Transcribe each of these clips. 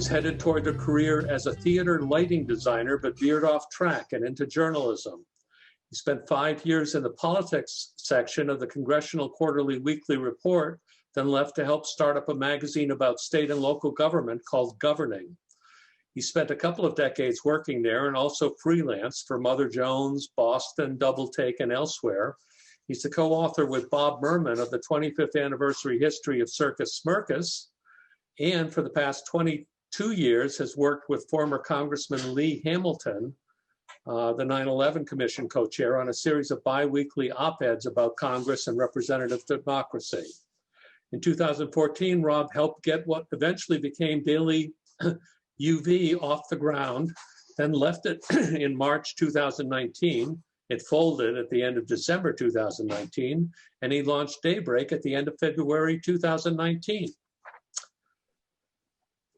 was headed toward a career as a theater lighting designer, but veered off track and into journalism. He spent 5 years in the politics section of the Congressional Quarterly Weekly Report, then left to help start up a magazine about state and local government called Governing. He spent a couple of decades working there and also freelance for Mother Jones, Boston, Double Take, and elsewhere. He's the co-author with Bob Merman of the 25th anniversary history of Circus Smirkus, and for the past 22 years has worked with former Congressman Lee Hamilton, the 9/11 Commission co-chair, on a series of bi-weekly op-eds about Congress and representative democracy. In 2014, Rob helped get what eventually became Daily UV off the ground, then left it in March 2019. It folded at the end of December 2019, and he launched Daybreak at the end of February 2019.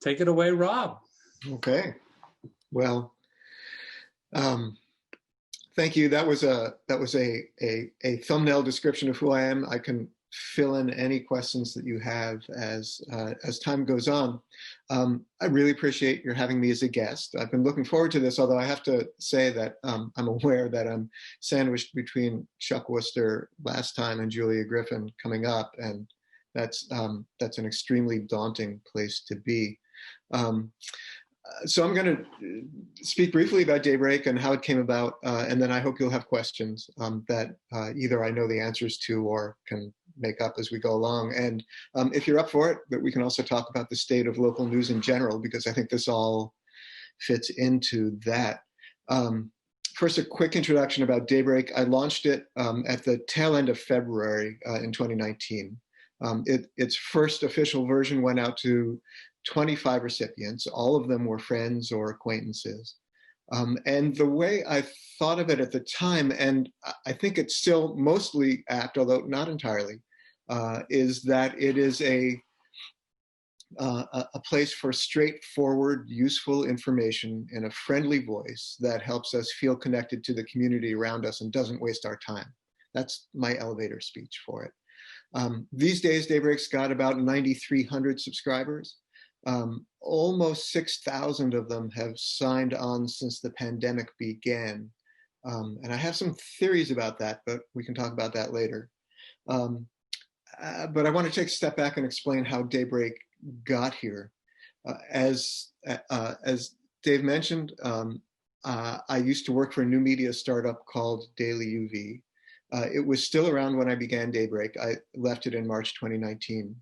Take it away, Rob. Okay. Well, thank you. That was a thumbnail description of who I am. I can fill in any questions that you have as time goes on. I really appreciate your having me as a guest. I've been looking forward to this, although I have to say that I'm aware that I'm sandwiched between Chuck Worcester last time and Julia Griffin coming up, and that's an extremely daunting place to be. So I'm going to speak briefly about Daybreak and how it came about, and then I hope you'll have questions that either I know the answers to or can make up as we go along. And if you're up for it, that we can also talk about the state of local news in general, because I think this all fits into that. First, a quick introduction about Daybreak. I launched it at the tail end of February in 2019. Its first official version went out to 25 recipients. All of them were friends or acquaintances. And the way I thought of it at the time, and I think it's still mostly apt, although not entirely, is that it is a place for straightforward, useful information in a friendly voice that helps us feel connected to the community around us and doesn't waste our time. That's my elevator speech for it. These days, Daybreak's got about 9,300 subscribers. Almost 6,000 of them have signed on since the pandemic began. And I have some theories about that, but we can talk about that later. But I want to take a step back and explain how Daybreak got here. As Dave mentioned, I used to work for a new media startup called Daily UV. It was still around when I began Daybreak. I left it in March 2019.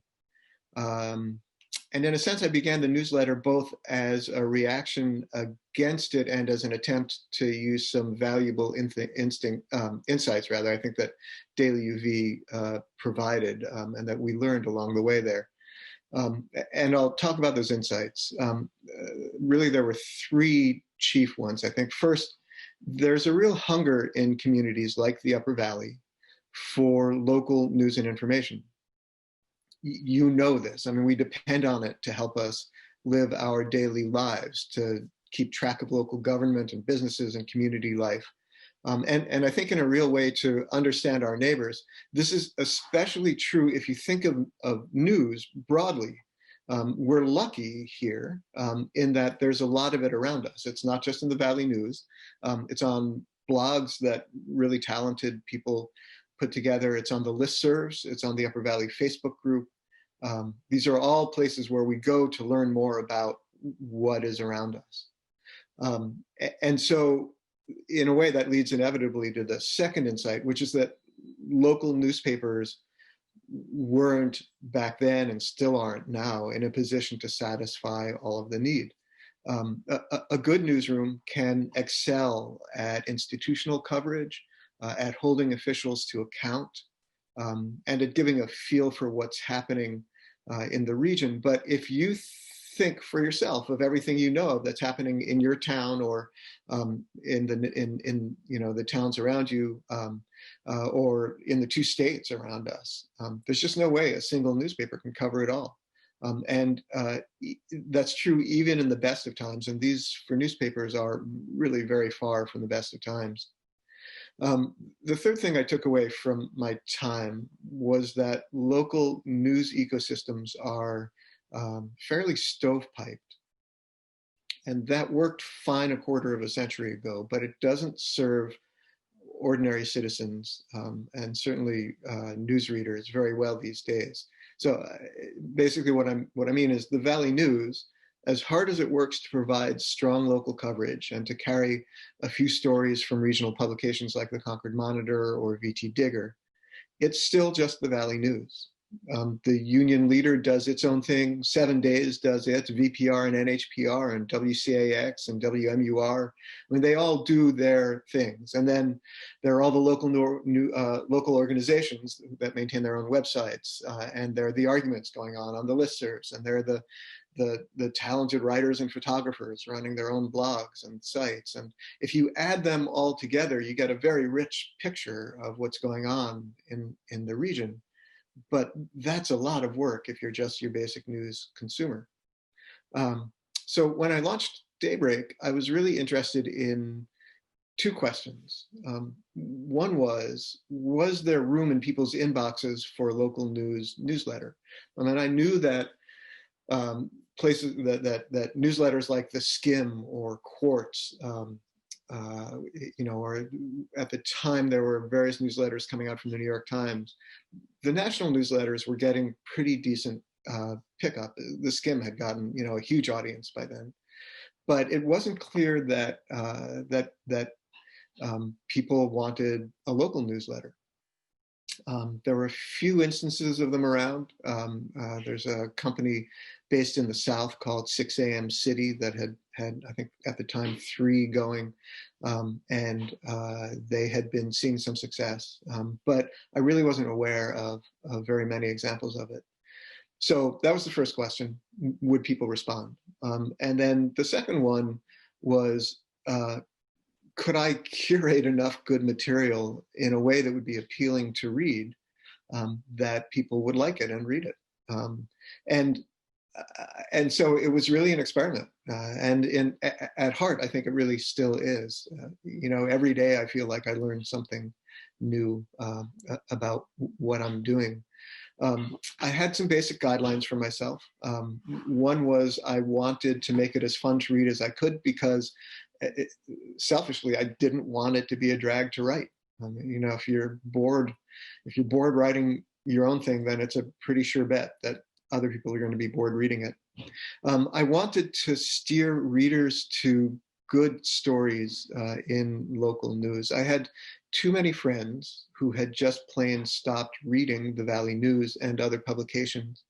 And in a sense, I began the newsletter both as a reaction against it and as an attempt to use some valuable insights, rather, I think that Daily UV provided and that we learned along the way there. And I'll talk about those insights. Really, there were three chief ones, I think. First, there's a real hunger in communities like the Upper Valley for local news and information. You know this. I mean, we depend on it to help us live our daily lives, to keep track of local government and businesses and community life. And I think in a real way to understand our neighbors. This is especially true if you think of news broadly. We're lucky here in that there's a lot of it around us. It's not just in the Valley News. It's on blogs that really talented people put together. It's on the listservs. It's on the Upper Valley Facebook group. These are all places where we go to learn more about what is around us. And so in a way that leads inevitably to the second insight, which is that local newspapers weren't back then and still aren't now in a position to satisfy all of the need. A good newsroom can excel at institutional coverage, at holding officials to account, and at giving a feel for what's happening in the region. But if you think for yourself of everything you know of that's happening in your town or in the towns around you, or in the two states around us, there's just no way a single newspaper can cover it all. And that's true even in the best of times. And these, for newspapers, are really very far from the best of times. The third thing I took away from my time was that local news ecosystems are fairly stovepiped. And that worked fine a quarter of a century ago, but it doesn't serve ordinary citizens and certainly newsreaders very well these days. So basically what I mean is the Valley News, as hard as it works to provide strong local coverage and to carry a few stories from regional publications like the Concord Monitor or VT Digger, it's still just the Valley News. The Union Leader does its own thing. 7 Days does its, VPR and NHPR and WCAX and WMUR. I mean, they all do their things. And then there are all the local organizations that maintain their own websites. And there are the arguments going on the listservs. And there are the talented writers and photographers running their own blogs and sites. And if you add them all together, you get a very rich picture of what's going on in the region. But that's a lot of work if you're just your basic news consumer. So when I launched Daybreak, I was really interested in two questions. One was there room in people's inboxes for local newsletter? And I knew that places that newsletters like the Skim or Quartz, or at the time there were various newsletters coming out from the New York Times. The national newsletters were getting pretty decent pickup. The Skim had gotten a huge audience by then, but it wasn't clear that people wanted a local newsletter. There were a few instances of them around. There's a company based in the South called 6 a.m. City that had I think at the time 3 going, and they had been seeing some success, but I really wasn't aware of very many examples of it. So that was the first question: would people respond? And then the second one was, could I curate enough good material in a way that would be appealing to read, that people would like it and read it? And so it was really an experiment. And at heart, I think it really still is. Every day I feel like I learn something new about what I'm doing. I had some basic guidelines for myself. One was I wanted to make it as fun to read as I could because selfishly, I didn't want it to be a drag to write. If you're bored writing your own thing, then it's a pretty sure bet that other people are going to be bored reading it. I wanted to steer readers to good stories in local news. I had too many friends who had just plain stopped reading the Valley News and other publications.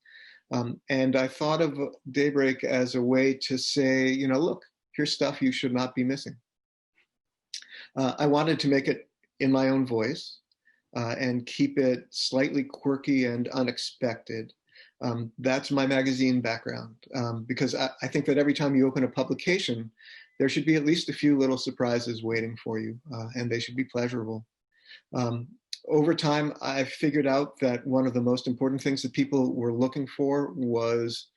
And I thought of Daybreak as a way to say, look, here's stuff you should not be missing. I wanted to make it in my own voice and keep it slightly quirky and unexpected. That's my magazine background, because I think that every time you open a publication, there should be at least a few little surprises waiting for you, and they should be pleasurable. Over time, I figured out that one of the most important things that people were looking for was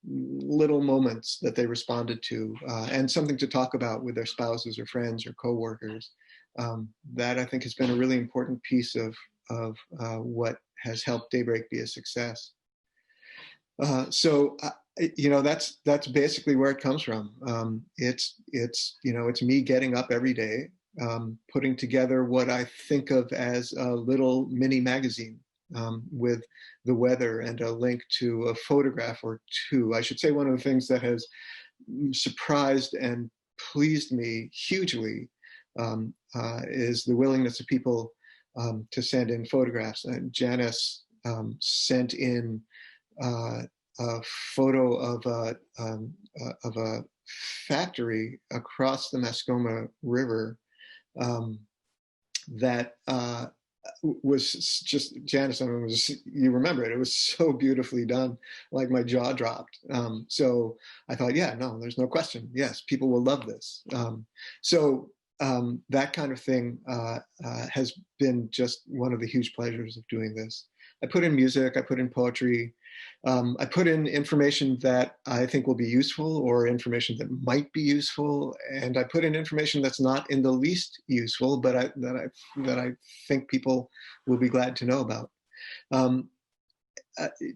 little moments that they responded to, and something to talk about with their spouses or friends or coworkers. That I think has been a really important piece of what has helped Daybreak be a success. So that's basically where it comes from. It's me getting up every day, putting together what I think of as a little mini magazine, with the weather and a link to a photograph or two. I should say one of the things that has surprised and pleased me hugely is the willingness of people to send in photographs. And Janice sent in a photo of a factory across the Mascoma River that was just, Janice, I mean, you remember it, it was so beautifully done, like my jaw dropped. So I thought, yeah, no, there's no question. Yes, people will love this. So that kind of thing has been just one of the huge pleasures of doing this. I put in music, I put in poetry, I put in information that I think will be useful or information that might be useful, and I put in information that's not in the least useful, but that I think people will be glad to know about.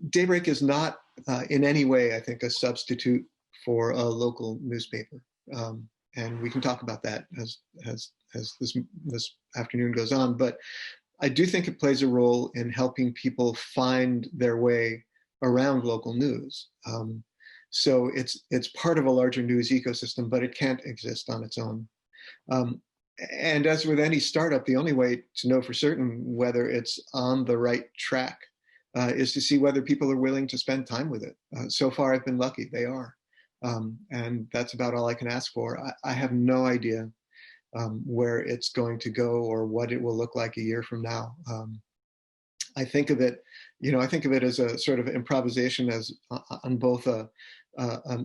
Daybreak is not in any way, I think, a substitute for a local newspaper. And we can talk about that as this afternoon goes on. But I do think it plays a role in helping people find their way around local news. So it's part of a larger news ecosystem, but it can't exist on its own. And as with any startup, the only way to know for certain whether it's on the right track is to see whether people are willing to spend time with it. So far, I've been lucky; they are, and that's about all I can ask for. I have no idea where it's going to go or what it will look like a year from now. I think of it, I think of it as a sort of improvisation, as on both a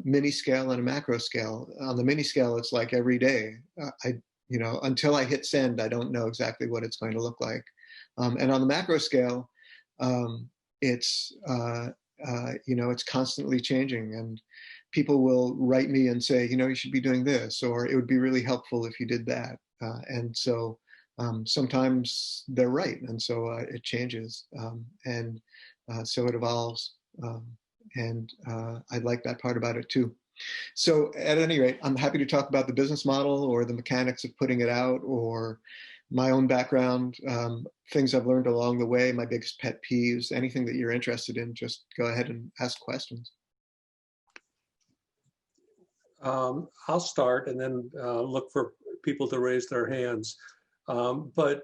mini scale and a macro scale. On the mini scale, it's like every day. Until I hit send, I don't know exactly what it's going to look like. And on the macro scale, it's constantly changing, and people will write me and say, you should be doing this, or it would be really helpful if you did that. And so sometimes they're right, and so it changes, and so it evolves. And I like that part about it too. So at any rate, I'm happy to talk about the business model or the mechanics of putting it out, or my own background, things I've learned along the way, my biggest pet peeves, anything that you're interested in. Just go ahead and ask questions. I'll start and then look for people to raise their hands. But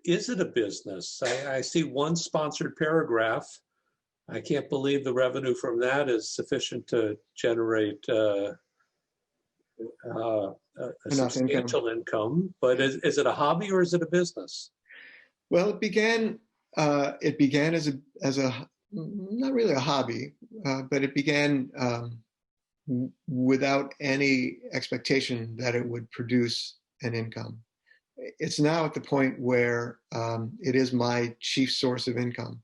is it a business? I see one sponsored paragraph. I can't believe the revenue from that is sufficient to generate a substantial income. But is it a hobby or is it a business? Well, it began as a not really a hobby, but it began without any expectation that it would produce an income. It's now at the point where it is my chief source of income.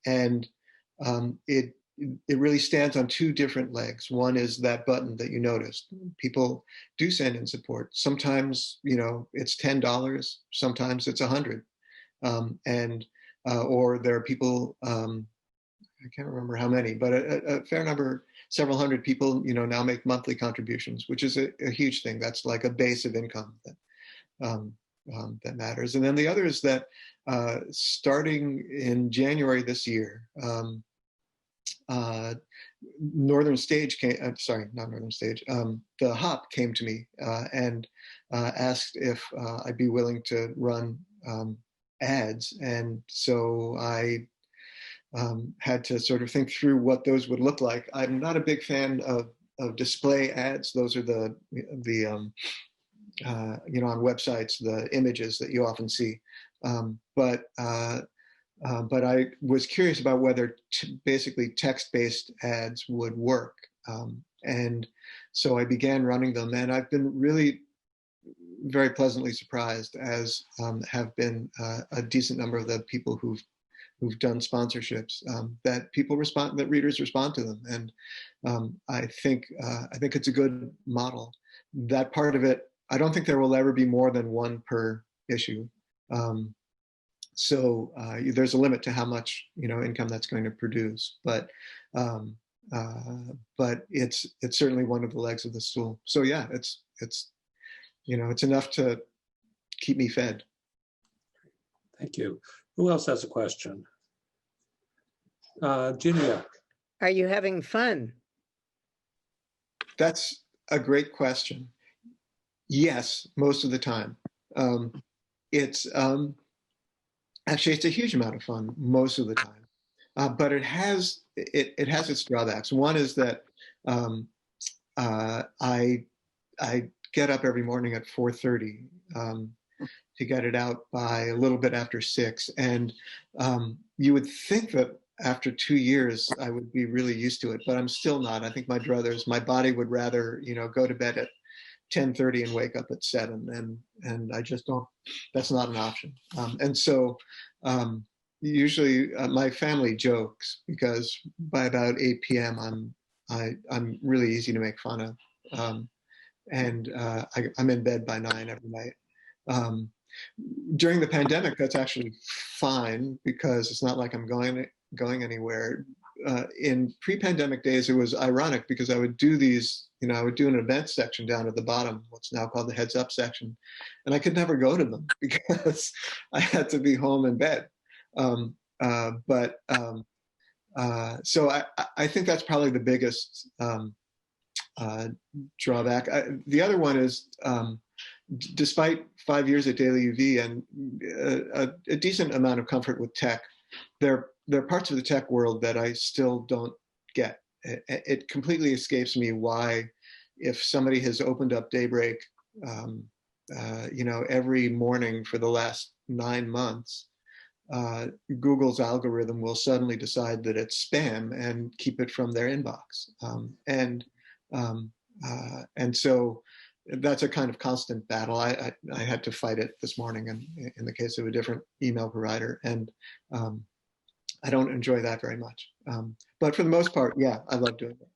And it really stands on two different legs. One is that button that you noticed. People do send in support. Sometimes, it's $10. Sometimes it's $100. Or there are people, I can't remember how many, but a fair number, several hundred people, now make monthly contributions, which is a huge thing. That's like a base of income that matters. And then the other is that starting in January this year, Northern Stage came, not Northern Stage, the Hop came to me and asked if I'd be willing to run ads. And so I had to sort of think through what those would look like. I'm not a big fan of display ads. Those are the on websites, the images that you often see. But I was curious about whether basically text-based ads would work. And so I began running them, and I've been really very pleasantly surprised, as have been a decent number of the people who've done sponsorships, that people respond, that readers respond to them. And I think it's a good model. That part of it, I don't think there will ever be more than one per issue. So there's a limit to how much income that's going to produce, but it's certainly one of the legs of the stool. So yeah, it's enough to keep me fed. Thank you. Who else has a question? Ginia. Are you having fun? That's a great question. Yes, most of the time. It's actually, it's a huge amount of fun most of the time, but it has its drawbacks. One is that I get up every morning at 4:30 to get it out by a little bit after 6, and you would think that after 2 years I would be really used to it, but I'm still not. I think my body would rather go to bed at 10:30 and wake up at 7, and I just don't. That's not an option. And so usually my family jokes, because by about 8 p.m. I'm really easy to make fun of, and I'm in bed by 9 every night. During the pandemic, that's actually fine, because it's not like I'm going anywhere. in pre-pandemic days, it was ironic because I would do these, I would do an event section down at the bottom, what's now called the Heads Up section, and I could never go to them because I had to be home in bed. So I think that's probably the biggest drawback. The other one is, despite 5 years at Daily UV and a decent amount of comfort with tech, there are parts of the tech world that I still don't get. It completely escapes me why, if somebody has opened up Daybreak, every morning for the last 9 months, Google's algorithm will suddenly decide that it's spam and keep it from their inbox. And so that's a kind of constant battle. I had to fight it this morning in the case of a different email provider. And I don't enjoy that very much. But for the most part, yeah, I love doing it.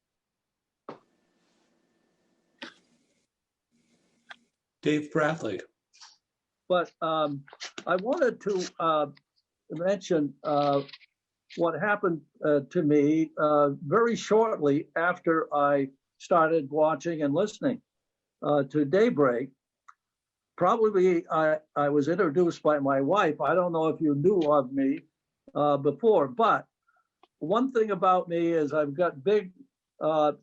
Dave Bradley. But I wanted to mention what happened to me very shortly after I started watching and listening to Daybreak. Probably I was introduced by my wife. I don't know if you knew of me before, but one thing about me is I've got big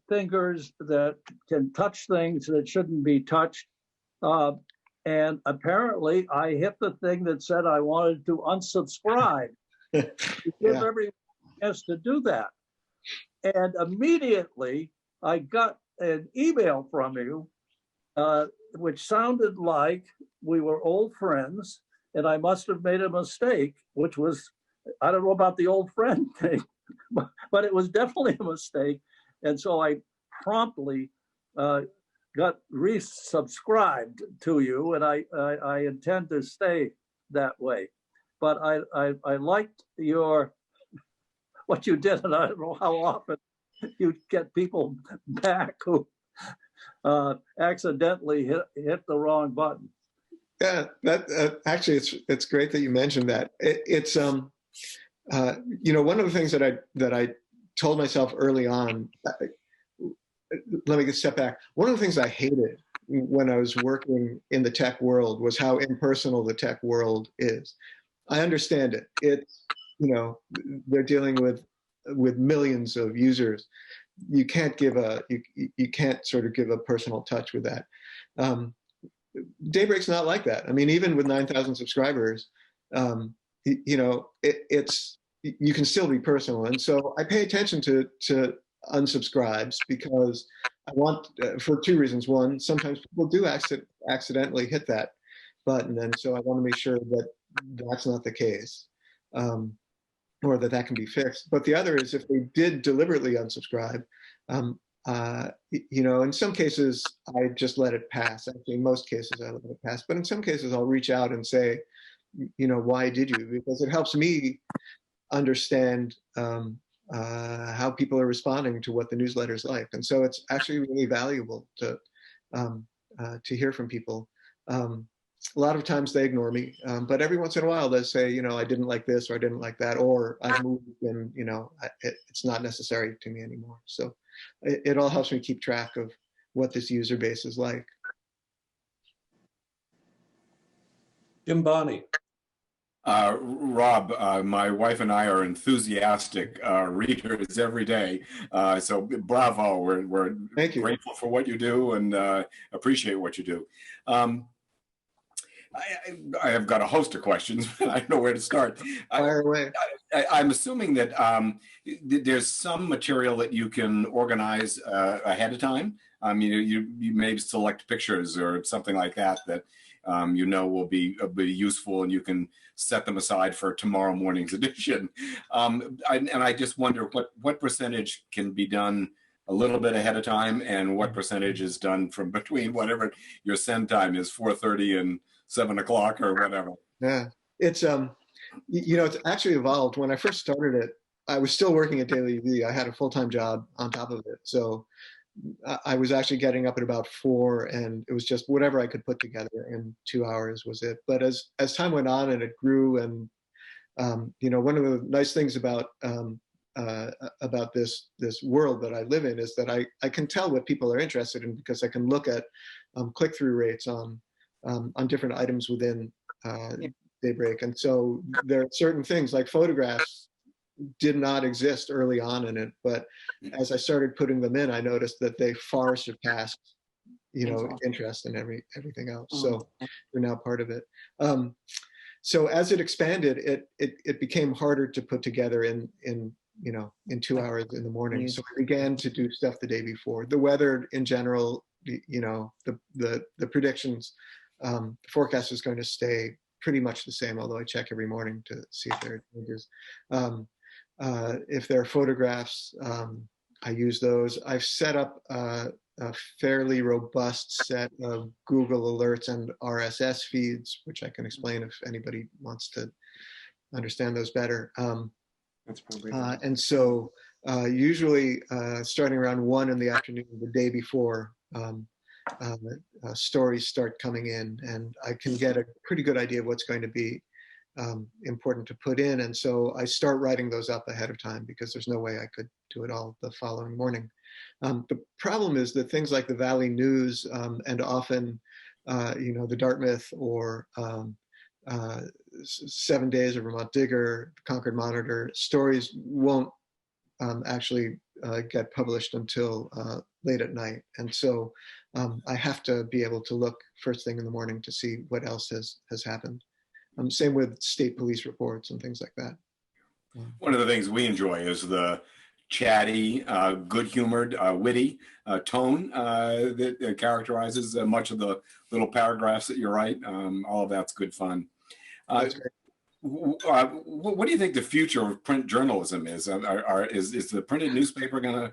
fingers that can touch things that shouldn't be touched. And apparently I hit the thing that said I wanted to unsubscribe. To give everyone a chance to do that. And immediately I got an email from you, which sounded like we were old friends, and I must have made a mistake, which was, I don't know about the old friend thing, but it was definitely a mistake. And so I promptly got resubscribed to you, and I intend to stay that way. But I liked what you did, and I don't know how often you get people back who accidentally hit the wrong button. Yeah, that actually, it's great that you mentioned that. It's one of the things that I told myself early on. Let me step back. One of the things I hated when I was working in the tech world was how impersonal the tech world is. I understand it. It's, they're dealing with millions of users. You can't sort of give a personal touch with that. Daybreak's not like that. I mean, even with 9,000 subscribers, it's you can still be personal. And so I pay attention to unsubscribes because I want, for two reasons. One, sometimes people do accidentally hit that button, and so I want to make sure that that's not the case, or that can be fixed. But the other is, if they did deliberately unsubscribe, in some cases I just let it pass. Actually, in most cases I let it pass, but in some cases I'll reach out and say, why did you? Because it helps me understand how people are responding to what the newsletter is like. And so it's actually really valuable to hear from people. A lot of times they ignore me, but every once in a while they'll say, I didn't like this, or I didn't like that, or I've moved and, it's not necessary to me anymore. So it all helps me keep track of what this user base is like. Jim Bonney. Rob, my wife and I are enthusiastic readers every day. So bravo, we're grateful for what you do and appreciate what you do. I have got a host of questions, but I don't know where to start. Fire away. I'm assuming that there's some material that you can organize ahead of time. You may select pictures or something like that will be useful, and you can set them aside for tomorrow morning's edition. And I just wonder what percentage can be done a little bit ahead of time, and what percentage is done from between whatever your send time is, 4:30 and 7 o'clock or whatever. Yeah, it's it's actually evolved. When I first started it, I was still working at Daily UV. I had a full-time job on top of it, so I was actually getting up at about 4, and it was just whatever I could put together in 2 hours was it. But as time went on and it grew, and one of the nice things about about this world that I live in is that I can tell what people are interested in because I can look at click-through rates on different items within Daybreak. And so there are certain things like photographs did not exist early on in it, but as I started putting them in, I noticed that they far surpassed, interest in everything else. So they're now part of it. So as it expanded, it became harder to put together in 2 hours in the morning. So I began to do stuff the day before. The weather in general, the predictions, the forecast is going to stay pretty much the same, although I check every morning to see if there are changes. If there are photographs, I use those. I've set up a fairly robust set of Google alerts and RSS feeds, which I can explain if anybody wants to understand those better. That's probably and so usually starting around 1 in the afternoon the day before, stories start coming in, and I can get a pretty good idea of what's going to be important to put in. And so I start writing those up ahead of time because there's no way I could do it all the following morning. The problem is that things like the Valley News and often, the Dartmouth or 7 Days of Vermont Digger, Concord Monitor, stories won't actually get published until late at night. And so I have to be able to look first thing in the morning to see what else has happened. Same with state police reports and things like that. One of the things we enjoy is the chatty, good-humored, witty tone that characterizes much of the little paragraphs that you write. All of that's good fun. What do you think the future of print journalism is? Is the printed newspaper going to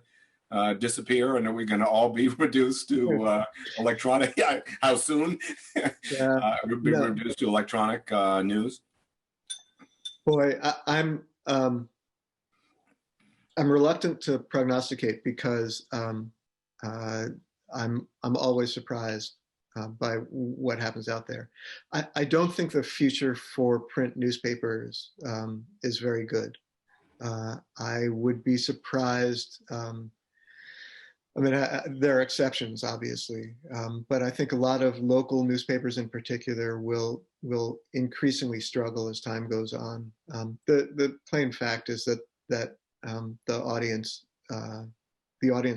disappear, and are we going to all be reduced to electronic? How soon? Reduced to electronic news? Boy, I'm reluctant to prognosticate because I'm always surprised by what happens out there. I don't think the future for print newspapers is very good. I would be surprised. There are exceptions, obviously, but I think a lot of local newspapers in particular will increasingly struggle as time goes on. The plain fact is that the audience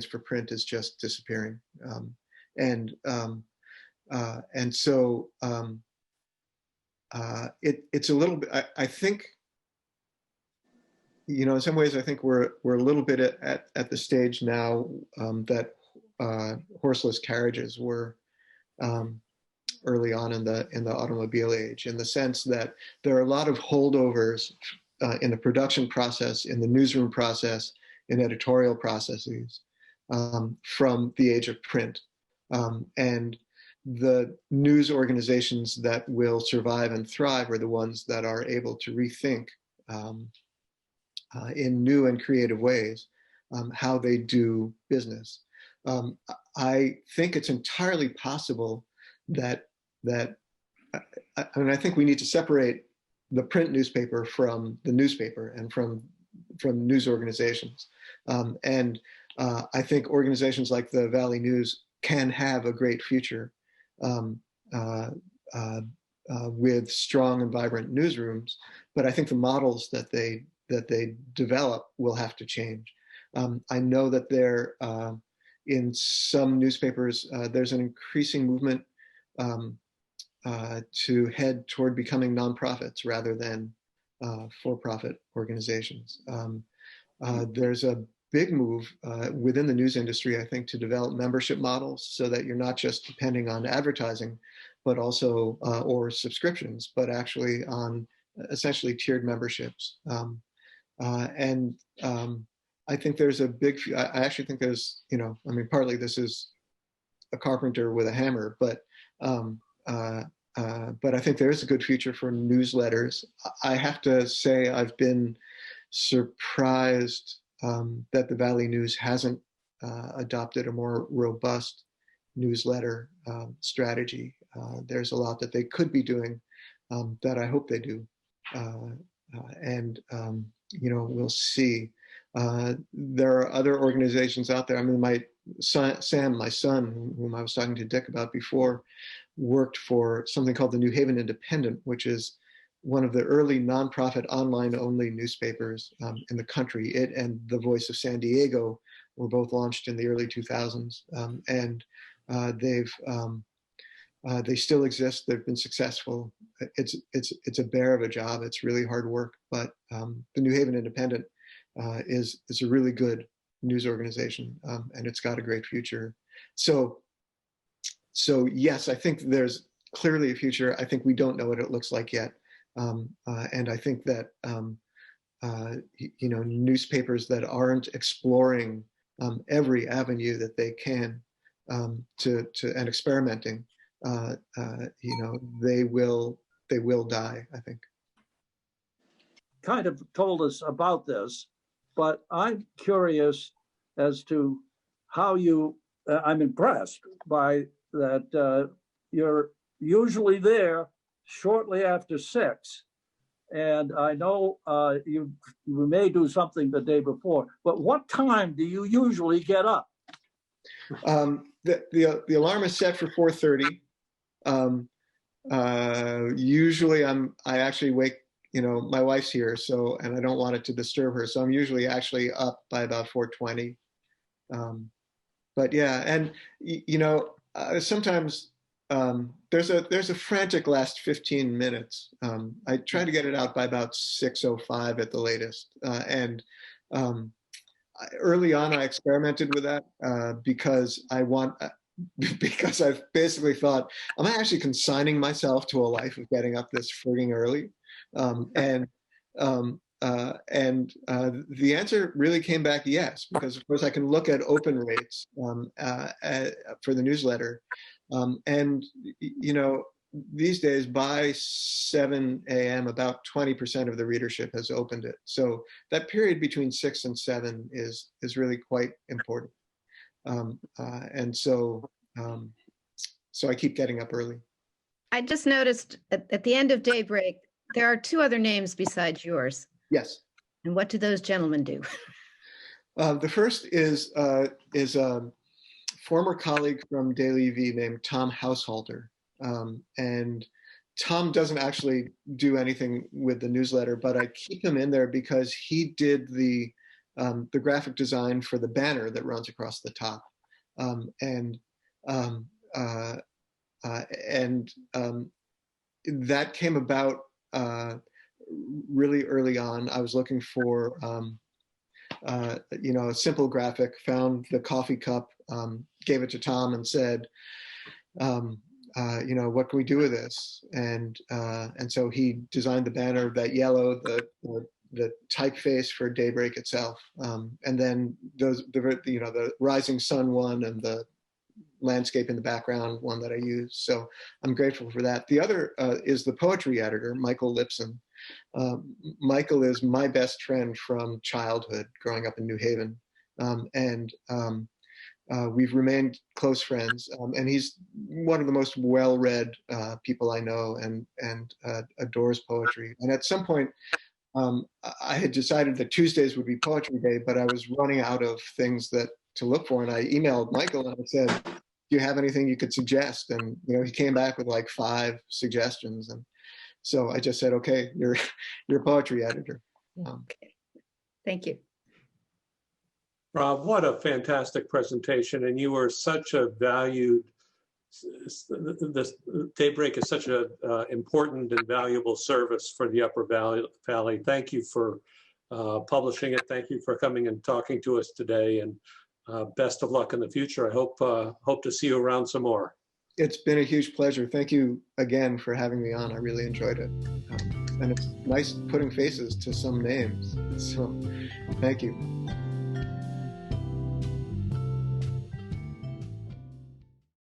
for print is just disappearing, and so it's a little bit. I think, in some ways, I think we're a little bit at the stage now that horseless carriages were early on in the automobile age, in the sense that there are a lot of holdovers in the production process, in the newsroom process, in editorial processes from the age of print, and the news organizations that will survive and thrive are the ones that are able to rethink in new and creative ways how they do business. I think it's entirely possible that I think we need to separate the print newspaper from the newspaper and from news organizations. And I think organizations like the Valley News can have a great future with strong and vibrant newsrooms, but I think the models that they develop will have to change. I know that there, in some newspapers, there's an increasing movement to head toward becoming nonprofits rather than for-profit organizations. There's a big move within the news industry, I think, to develop membership models so that you're not just depending on advertising, but also, or subscriptions, but actually on essentially tiered memberships. I think there's a big, I actually think there's, partly this is a carpenter with a hammer, but I think there is a good future for newsletters. I have to say I've been surprised that the Valley News hasn't adopted a more robust newsletter strategy. There's a lot that they could be doing that I hope they do. We'll see. There are other organizations out there. I mean, my son, Sam, my son, whom I was talking to Dick about before, worked for something called the New Haven Independent, which is one of the early nonprofit online-only newspapers in the country. It and The Voice of San Diego were both launched in the early 2000s, and they still exist. They've been successful. It's a bear of a job. It's really hard work, but the New Haven Independent is a really good news organization, and it's got a great future. So yes, I think there's clearly a future. I think we don't know what it looks like yet, and I think that newspapers that aren't exploring every avenue that they can to and experimenting, they will die, I think. Kind of told us about this, but I'm curious as to how I'm impressed by that you're usually there shortly after 6. And I know you may do something the day before, but what time do you usually get up? The alarm is set for 4:30. Usually I actually wake, my wife's here, and I don't want it to disturb her. So I'm usually actually up by about 4:20. But yeah, and sometimes there's a frantic last 15 minutes. I try to get it out by about 6:05 at the latest. And early on, I experimented with that because I've basically thought, am I actually consigning myself to a life of getting up this frigging early? And the answer really came back yes, because of course I can look at open rates for the newsletter. And these days by 7 a.m., about 20% of the readership has opened it. So that period between 6 and 7 is really quite important. And so I keep getting up early. I just noticed at the end of Daybreak, there are 2 other names besides yours. Yes. And what do those gentlemen do? The first is a former colleague from Daily UV named Tom Haushalter. And Tom doesn't actually do anything with the newsletter, but I keep him in there because he did the graphic design for the banner that runs across the top. That came about really early on. I was looking for a simple graphic, found the coffee cup, gave it to Tom and said, what can we do with this? And so he designed the banner, that yellow, the typeface for Daybreak itself, and then the rising sun one and the landscape in the background one that I use. So I'm grateful for that. The other is the poetry editor, Michael Lipson. Michael is my best friend from childhood, growing up in New Haven, and we've remained close friends. And he's one of the most well-read people I know, and adores poetry. And at some point, I had decided that Tuesdays would be poetry day, but I was running out of things to look for. And I emailed Michael and I said, do you have anything you could suggest? And he came back with like 5 suggestions. And so I just said, okay, you're a poetry editor. Okay. Thank you. Rob, what a fantastic presentation. And you are such a valued, this Daybreak is such an important and valuable service for the Upper Valley. Thank you for publishing it. Thank you for coming and talking to us today. And best of luck in the future. I hope to see you around some more. It's been a huge pleasure. Thank you again for having me on. I really enjoyed it. And it's nice putting faces to some names. So thank you.